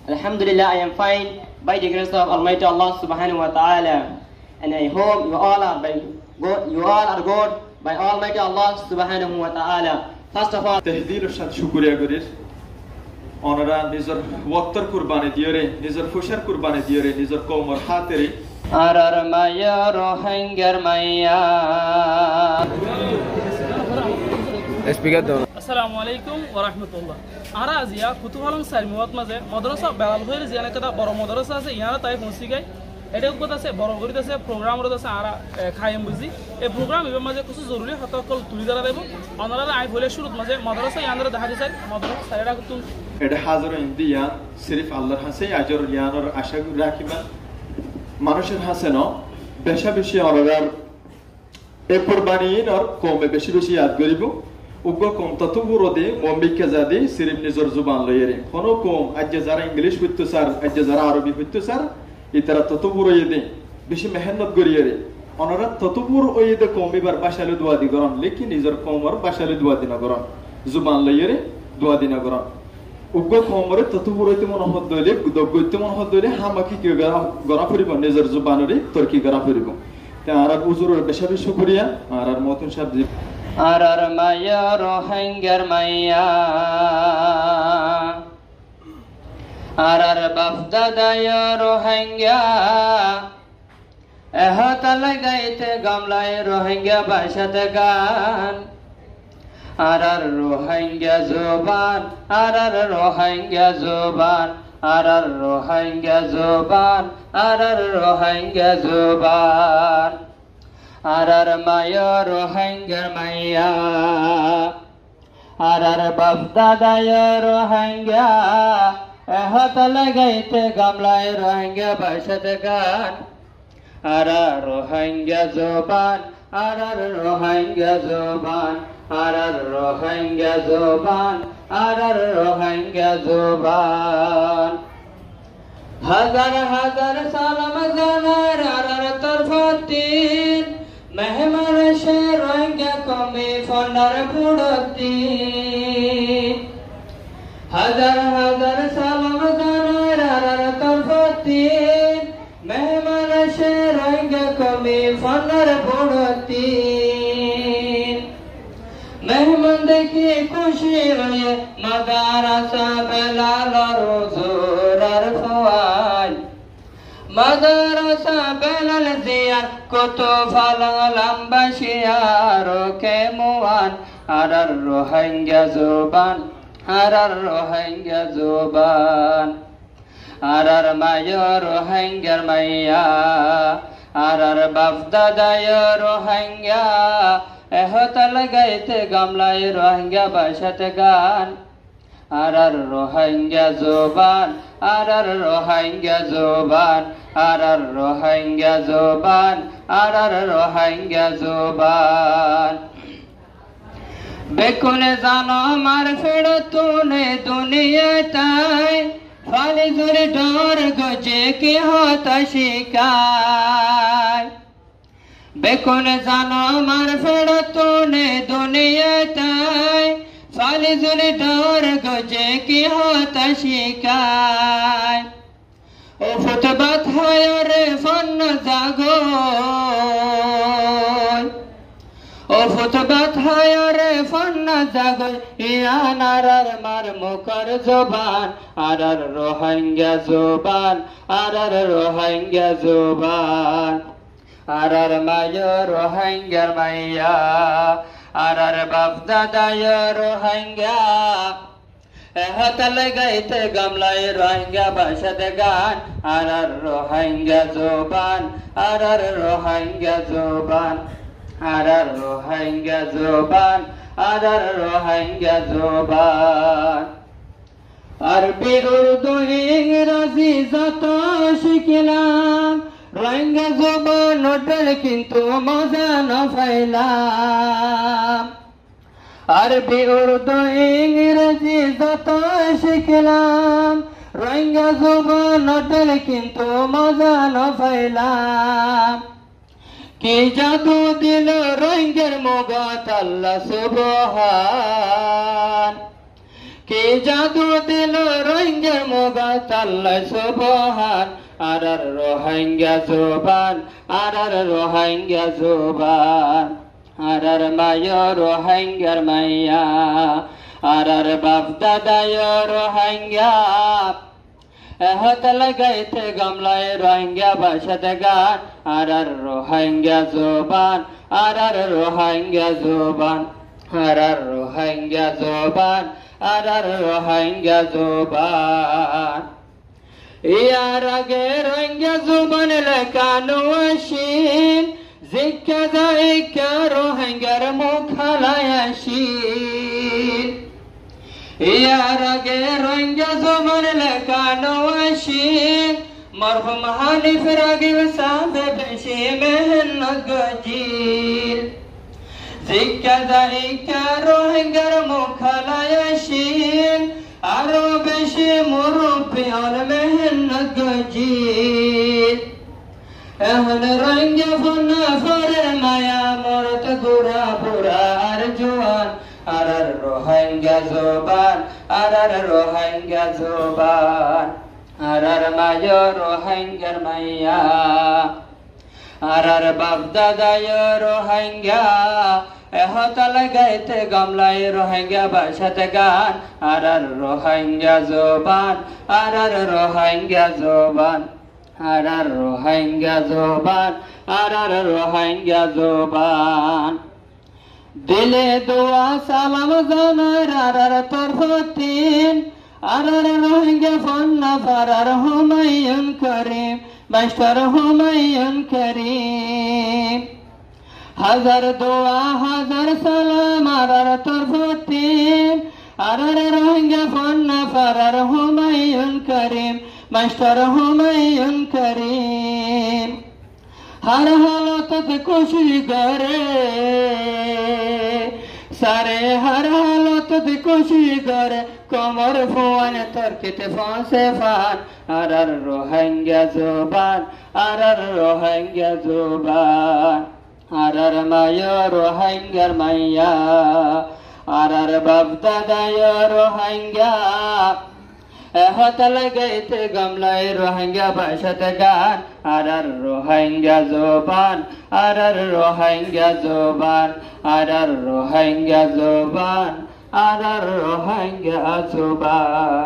Alhamdulillah, I am fine by the grace of Almighty Allah subhanahu wa ta'ala. And I hope you all are good by Almighty Allah subhanahu wa ta'ala. First of all, Tehdiler shat shukriya gurir. Onara nizar waqtar kurbani diyore, nizar fushar kurbani diyore, nizar qawmar khatiri. Arar maya rohangar maya. Assalamu alaikum wa rahmatullah. Ara azia kutuhalam sarmiwat maze madrasa belal hoye ziana kada boro madrasa ase yana tai phusi gai এটা কথা আছে বড় গরিত আছে programme রত আছে আরা খাইম বুঝি এই programme এর মাঝে কিছু জরুরি হতকল তুলি ধরা দেব অনরা আই বলে শুরুত মাঝে মাদ্রাসা ইয়ানরা দেখা দিছে মাদ্রাসা সাইরা কুতুল এটা হাজার ইন্দিয়া সিরিফ আল্লাহর হাসে আজর ইয়ানর আশা রাখিবা মানুষের হাসে ন বেশা বেশি অনরার এই কুরবানির আর কমে বেশি বেশি ইয়াদ করিব উগ্র কম ততবুরদে মম্বিকা জাদি সিরিফ নিজর জুবান লইরে কোন কম আজ যারা ইংলিশ হইতো স্যার আজ যারা আরবি হইতো স্যার ইতারা ততবুর ওইদে বেশি মেহনত করিয়ে অনরা ততবুর ওইদে কমিবার বাসালে দোয়া দি গরন লেকি নিজর কমর বাসালে দোয়া দিনা গরন জুবান লইরে দোয়া দিনা গরন উগ্র কমরে ততবুর হইতে মন হদ দইলে দগইতে মন হদ দইলে হামাকি কি গরা ফরিব নিজর জুবানরে তরকি গরা ফরিব তা আর উজুরের বেশি বেশি শুকরিয়া আর মতন সাহেব আরার মায়া রোহিঙ্গার মাইয়া আরার বাপদাদায় রোহিঙ্গা এহতাল গাইতে গামলায় রোহিঙ্গা ভাষাতে গান আরার রোহিঙ্গা জোবান আরার রোহিঙ্গা জোবান আরার রোহিঙ্গা জোবান আরার রোহিঙ্গা জোবান আরার মায়া রোহিঙ্গার মাইয়া আরার বাপদাদায় রোহিঙ্গা এহতাল গাইতে গামলায় রোহিঙ্গা ভাষাতে গান আরার রোহিঙ্গা জোবান আরার রোহিঙ্গা জোবান আরার রোহিঙ্গা জোবান আরার রোহিঙ্গা জোবান হাজার হাজার সালাম জানার আরার তরফতিন মেহমান সে রোহিঙ্গা কমে ফন্ডার বুড়তিন হাজার হাজার সালাম জানার আরার তরফতিন মেহমান সে রোহিঙ্গা কমে ফন্ডার বুড়তিন মেহমান দেখি খুশি হয়ে মাদারাসা বেলাল রোজুরার ফওয়াল মাদারাসা বেলাল জিয়ার কত ফালালাম বাশিয়ার কে মুয়ান আরার রোহিঙ্গা জুবান আরার রোহিঙ্গা জুবান আরার মায়া রোহিঙ্গার মাইয়া আরার বাপদাদায় রোহিঙ্গা এহতাল গাইতে গামলায় রোহিঙ্গা ভাষাতে গান আরার রোহিঙ্গা জোবান আরার রোহিঙ্গা জোবান আরার রোহিঙ্গা জোবান আরার রোহিঙ্গা জোবান বেকুনে জানো মার ফেড়ো তুনে দুনিয়াটাই ফালি জুড়ে ডর গজে কি হতা শিকায় বেকুনে জানো মার ফেড়ো তুনে দুনিয়াটাই ফালি জুড়ে ডর গজে কি হতা শিকায় ও ফুটবাত হয় রে ফন্ন জাগো ও ফুটবাত হয় রে ফন্ন জাগো ইয়ান আরার মার মুখর জবান আরার রোহিঙ্গা জবান আরার রোহিঙ্গা জবান আরার মায়া রোহিঙ্গার মাইয়া আরার বাপদাদায় রোহিঙ্গা এহতাল গাইতে গামলায় রোহিঙ্গা ভাষাতে গান আরার রোহিঙ্গা জবান আরার রোহিঙ্গা জবান আরার রোহিঙ্গা জবান আরার রোহিঙ্গা জবান আরবি উর্দু ইংরেজি যত শিখলাম রোহিঙ্গা জবান ওটার কিন্তু মজা না পাইলাম আরবি উর্দু ইংরেজি যত শিখলাম রোহিঙ্গা জবান ওটার কিন্তু মজা না পাইলাম কি জাদু দিল রোহিঙ্গার মগত আল্লাহ সুবহান কে জাদু দিল রোহিঙ্গা মোগা চাল্লা সুবহান আরার রোহিঙ্গা জোবান আরার রোহিঙ্গা জোবান আরার মায়া রোহিঙ্গার মাইয়া আরার বাপ দাদায় রোহিঙ্গা হাত লাগাইতে গামলায় রোহিঙ্গা বাসাত গান আরার রোহিঙ্গা জোবান আরার রোহিঙ্গা জোবান আরার রোহিঙ্গা জোবান আরার রোহিঙ্গা জোবান ইয়ার আগে রোহিঙ্গা জোবান লেখানো আসিন জিজ্ঞা যাইকা রোহিঙ্গার মুখালায় আসিন ইয়ার আগে রোহিঙ্গা জোবান লেখানো আসিন মরহুম হানিফ রাগিব সাহেব বেশি মেহনত গজির জিজ্ঞা যাইকা রোহিঙ্গার মুখালায় আসিন আরো বেশি মুরব্বী আর মেহনত গজির এখন রোহিঙ্গা ফোনা ফরের মায়া মরত গুড়া বুড়া আর জোয়ান আরার রোহিঙ্গা জোবান আরার রোহিঙ্গা জোবান আরার মায়া রোহিঙ্গার মাইয়া আরার বাপ দাদায় রোহিঙ্গা হাত লাগাইতে গামলায় রোহিঙ্গা বাসাত গান আরার রোহিঙ্গা জোবান আরার রোহিঙ্গা জোবান আরার রোহিঙ্গা জোবান আরার রোহিঙ্গা জোবান দিলে দোয়া সালাম জানার আরার তরফতিন আরার রোহিঙ্গা ফন্না ফারার হুমায়ুন করিম মাস্টার হুমায়ুন করিম হাজার দোয়া হাজার সালাম আরার তরফতিন আরার রোহিঙ্গা ফন্না ফারার হুমায়ুন করিম মাস্টার হুমায়ুন করিম हर हालत खुशी करे सारे हर हालत खुशी करे कमर फुआन तरकित फांसे फान अरर रोहिंग्या जुबान अरर रोहिंग्या जुबान अरर माया रोहिंग्या माया अरर बाबदादा रोहिंग्या हाथ लगाइते गमलाय रोहिंग्या भाषात गान आरार रोहिंग्या जुबान आरार रोहिंग्या जुबान आरार रोहिंग्या जुबान आरार रोहिंग्या जुबान.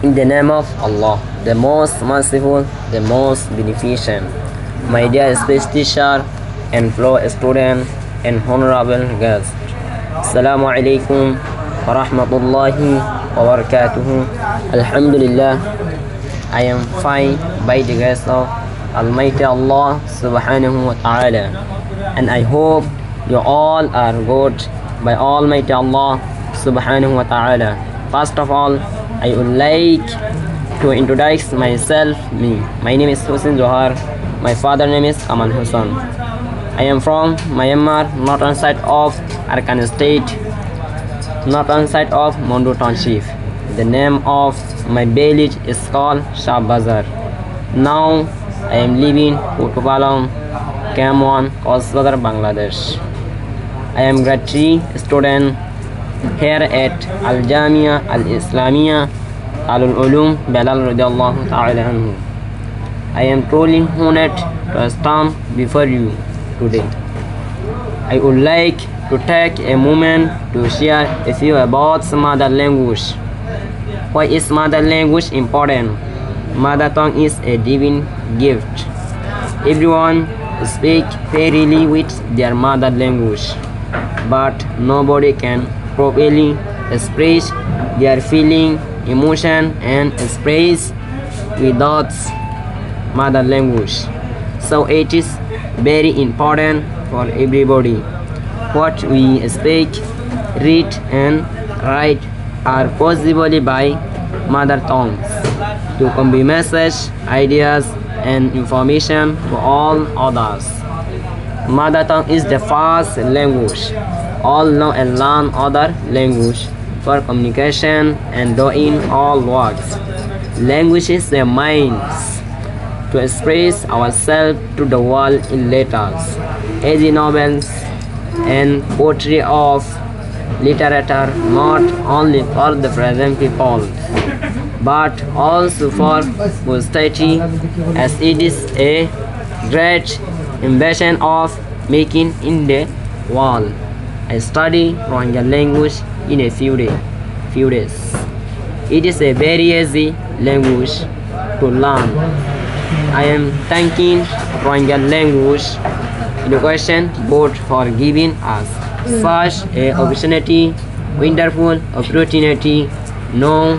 In the name of Allah, the most merciful, the most beneficent, my dear speech teacher and fellow student and honorable guest, Assalamu alaikum wa rahmatullahi wa barakatuhu. Alhamdulillah, I am fine by the grace of Almighty Allah subhanahu wa ta'ala, and I hope you all are good by Almighty Allah subhanahu wa ta'ala. First of all, I would like to introduce myself. My name is Hussein Johar. My father name is Aman Hussain. I am from Myanmar, northern side of Arakan State, northern side of Mondo Township. The name of my village is called Shah Bazar. Now I am living Kutupalam, Camp1, Kosbazar, Bangladesh. I am grade 3 student here at Al Jamia Al Islamia Al Ulum Bilal radiyallahu ta'ala anhu. I am truly honored to stand before you today. I would like to take a moment to share a few about mother language. Why is mother language important? Mother tongue is a divine gift. Everyone speaks freely with their mother language, but nobody can properly express their feeling, emotion, and express without mother language. So it is very important for everybody. What we speak, read, and write are possibly by mother tongues to convey message, ideas, and information to all others. Mother tongue is the first language. All know and learn other language for communication and doing all works. Language is the means to express ourselves to the world in letters, as in novels and poetry of literature not only for the present people, but also for posterity, as it is a great invention of making in the world. I study Rohingya language in a few days. It is a very easy language to learn. I am thanking Rohingya language education board for giving us such a opportunity, wonderful opportunity. Now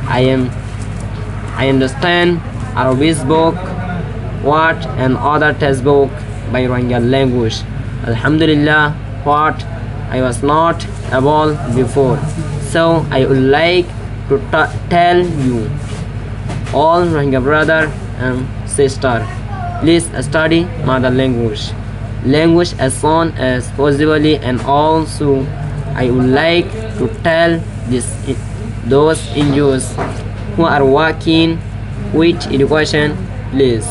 I understand Arabic book, what and other textbook by Rohingya language. Alhamdulillah, what I was not able before. So I would like to tell you all Rohingya brother and sister, please study mother language as soon as possible. And also I would like to tell those NGOs who are working with education, please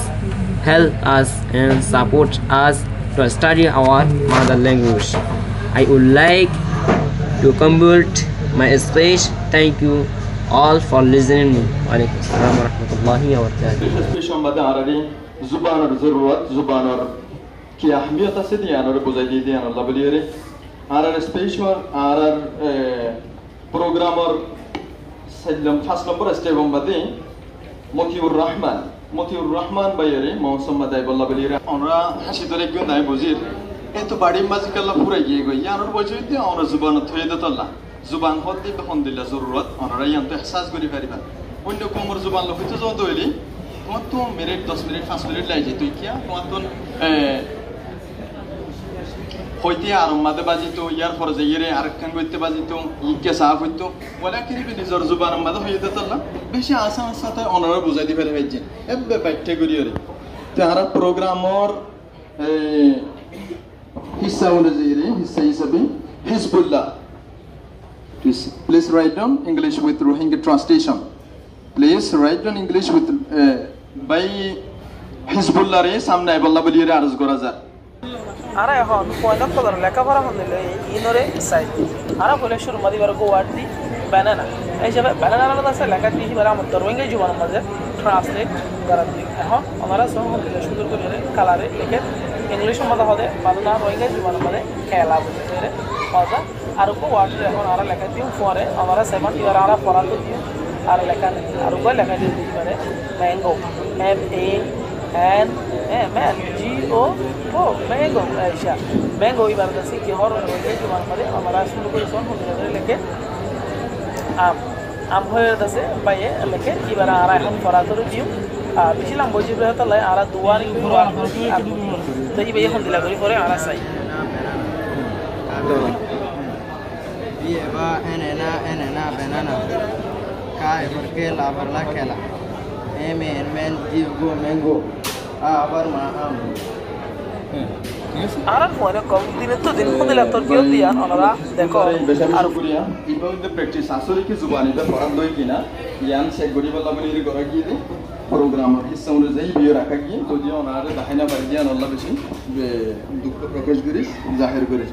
help us and support us to study our mother language. I would like to complete my speech. Thank you all for listening. Walaikum assalam wa rahmatullahi wa barakatuh. Speech সম্বন্ধে আরবি জুবানের জরুরত জুবানের কি আহমিয়ত আছে দিয়ানোর বুঝাই দিয়ে দিয়ান আল্লাহ বলিয়ে আর space আর programmer সাইলাম first নম্বর step সম্বন্ধে মতিউর রহমান বাইরে মৌসুম মাদাই বল্লা বলিয়ে আমরা হাসি ধরে কেউ নাই বুঝির এই তো বাড়ির মাঝে কাল্লা পুরাই গিয়ে গই ইয়ানোর বলছি দিয়ে আমরা জুবান থয়ে দিতল্লা জুবান হতে তখন দিলা জরুরত আমরা ইয়ানতে এহসাস করি পারিবা অন্য কোমর জুবান লোক হইতে যত হইলি তোমার তো মিনিট 10 মিনিট 5 মিনিট লাগে তুই কিয়া তোমার তো হইতে আরম মাদে বাজিতো ইয়ার পরে যে ইরে আরেকখান করতে বাজিতো ইকে সাফ হইতো বলে কি নিজের জুবান মাদে হয়ে দিতল্লা বেশি আসার সাথে অনারা বুঝাই দিবে হইছে এবে পাঠ্য করিয়রে তারা প্রোগ্রামর হিসা অনুযায়ী হিসা হিসাবে Hezbollah. Please write down English with Rohingya translation. Please write down English with by Hizbullah re samne balla boliye arz kora যায়. Ara এখন পয়নত কলর লেখাপড়া হলে ইনরে সাইড আরা বলে শুরু মাদিবার গোয়ার্ডি ব্যানানা এইসবে ব্যানানার আছে লেখা দিয়ে বারা আমার রোহিঙ্গা জীবন মাঝে ট্রান্সলেট করা দিই এখন আমরা সব হলে সুন্দর করে কালারে লিখে ইংলিশ মধ্যে হবে ভালো না রোহিঙ্গা জীবন মাঝে খেলা বুঝতে করে পাওয়া আর কো ওয়ার্ড এখন আরা লেখা দিই পরে আমরা সেভেন ইয়ার আরা পড়া তো দিই আর লেখা আর কো লেখা দিয়ে দিই পারে ম্যাঙ্গো MANGO ম্যাঙ্গো আইসা ম্যাঙ্গো এবার আছে কি হর রোহিঙ্গা জীবন মাঝে আমরা শুরু করে সব হলে লিখে আম হয়ে যাচ্ছে বাইয়ে লেখে এবার আর এখন পড়া করে দিও আর বেশি লাম বইছি তো লাই আর দুয়ার তো এই বাইয়ে এখন দিলা করি পরে আর চাই Lleva enena banana cae porque la barla kela men digo mango abar ma am আর ফোনে কম দিনে তো দিন কোন দিলা তোর কেউ দিয়া ওনারা দেখো আর করিয়া ইবাউল দ্য প্র্যাকটিস আসলে কি জুবানিটা পড়ান দই কিনা ইয়ান চেক করি বলা বলি করা গিয়ে দি প্রোগ্রামার হিসা অনুযায়ী বিয়ে রাখা গিয়ে তো যে ওনারে দেখাইনা পারি দিয়া আল্লাহ বেশি দুঃখ প্রকাশ করিস জাহির করিস